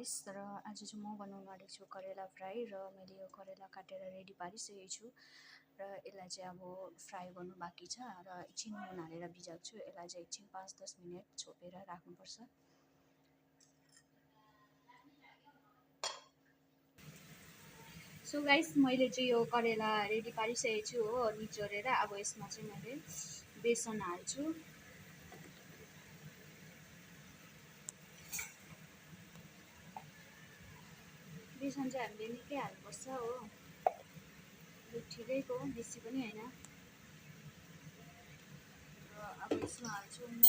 Guys, र आज चाहिँ म बनाउन आँटेको छु करेला फ्राई। र मैले यो करेला काटेर रेडी पारिसकेको छु र यसलाई चाहिँ अब फ्राई गर्नु बाँकी छ। र एकछिन नुन हालेर भिजाएको छु। यसलाई चाहिँ एकछिन 5-10 मिनट छोपेर राख्नुपर्छ। सो गाइस, मैले चाहिँ यो करेला रेडी पारिसकेको छु हो, निचोरेर। अब यसमा चाहिँ मैले बेसन हाल्छु। बेसन चाहिँ हामीले निकै हाल्नुपर्छ हो, ठिकैको, बेसी पनि होइन। र अब यसमा हाल्छु म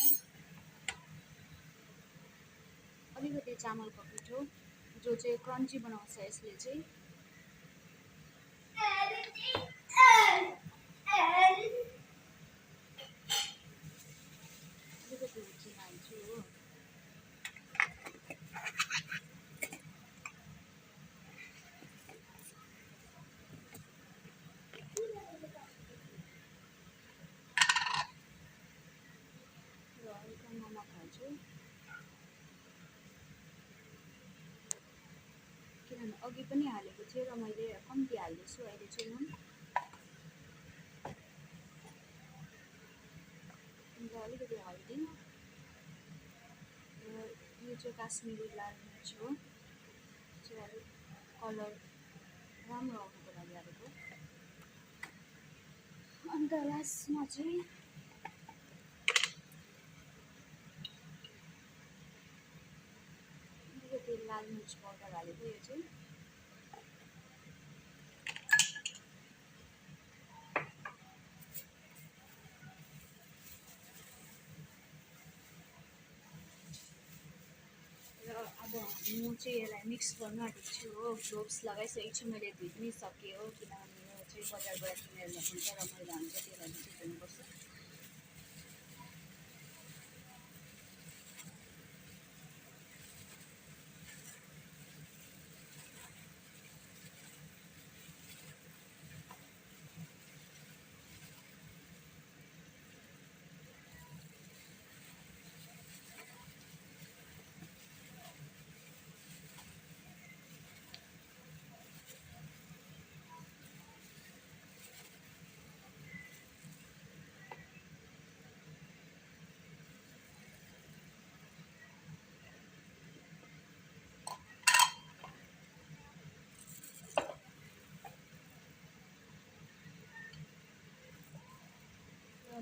अलिकति चामलको पिठो, जो चाहिँ क्रन्ची बनाउँछ यसले चाहिँ। अलिकति हुचिन हाल्छु हो। र हल्का नमक हाल्छु, किनभने अघि पनि हालेको थियो र मैले कम्ती हाल्दैछु अहिले चाहिँ नुन। अन्त अलिकति हल्दी, र यो चाहिँ काश्मिरी लाल मिर्च हो, चाहिँ अलिक कलर राम्रो आउनुको लागि हालेको। अन्त लास्टमा चाहिँ अलिकति लाल मिर्च पाउडर हालेको। यो चाहिँ र अब म चाहिँ यसलाई मिक्स गर्न आँटेको छु हो। ग्लोभ्स लगाइसकेको छु, मैले धुइ पनि सकेँ हो, किनभने यो चाहिँ बजारबाट किनेर ल्याउँछ र मैला हुन्छ, त्यही लागि चाहिँ धुनुपर्छ।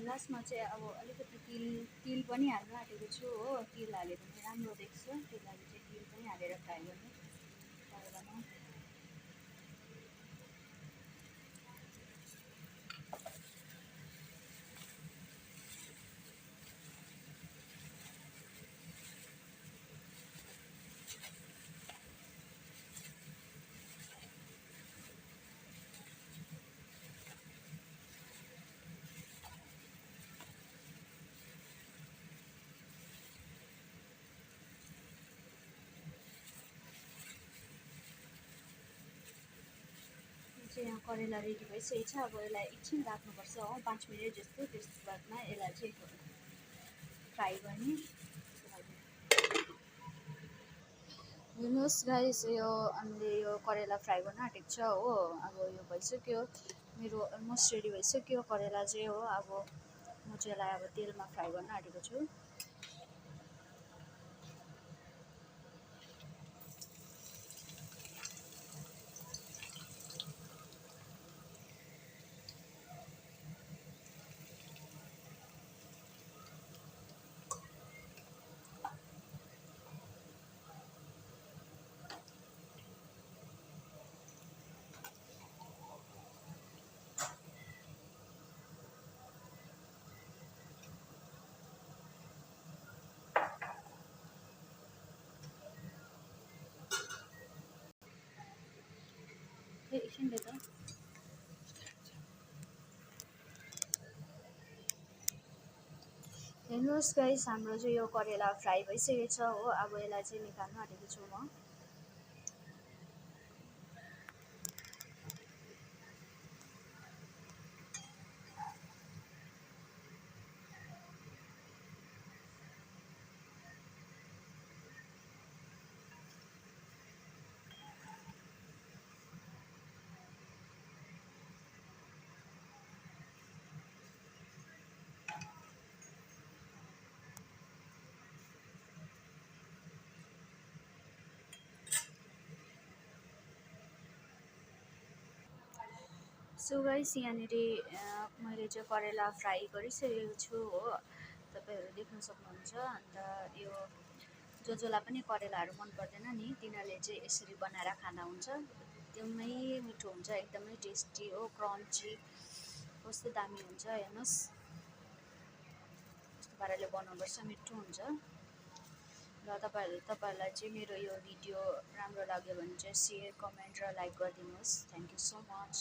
लास्टमा चाहिँ अब अलिकति तिल पनि हाल्न आँटेको छु हो। तिल हाल्यो भने राम्रो देख्छ, त्यही लागि चाहिँ तिल पनि हालेर फ्राई गर्नु करेलामा। चाहिँ यहाँ करेला रेडी भइसकेको छ। अब यसलाई एकछिन राख्नुपर्छ हो, 5 मिनट जस्तो। त्यस बादमा यसलाई चाहिँ फ्राई गर्ने। हेर्नुहोस् गाइस, यो हामीले यो करेला फ्राई गर्न आँटेको छ हो। अब यो भइसक्यो, मेरो अलमोस्ट रेडी भइसक्यो करेला चाहिँ हो। अब म चाहिँ यसलाई अब तेलमा फ्राई गर्न आँटेको छु। एकछिन त हेर्नुहोस् गाइस, हाम्रो चाहिँ यो करेला फ्राई भइसकेको छ हो। अब यसलाई चाहिँ निकाल्न आँटेको छु म। सो गाइस यहाँनिर मैले चाहिँ करेला फ्राई गरिसकेको छु हो, तपाईँहरू देख्न सक्नुहुन्छ। अन्त यो जसलाई पनि करेलाहरू मन पर्दैन नि तिनीहरूले चाहिँ यसरी बनाएर खाँदा हुन्छ, एकदमै मिठो हुन्छ, एकदमै टेस्टी हो, क्रन्ची, कस्तो दामी हुन्छ हेर्नुहोस्। यस्तो पाराले बनाउनुपर्छ, मिठो हुन्छ। र तपाईँहरूलाई चाहिँ मेरो यो भिडियो राम्रो लाग्यो भने चाहिँ सेयर, कमेन्ट र लाइक गरिदिनुहोस्। Thank you so much.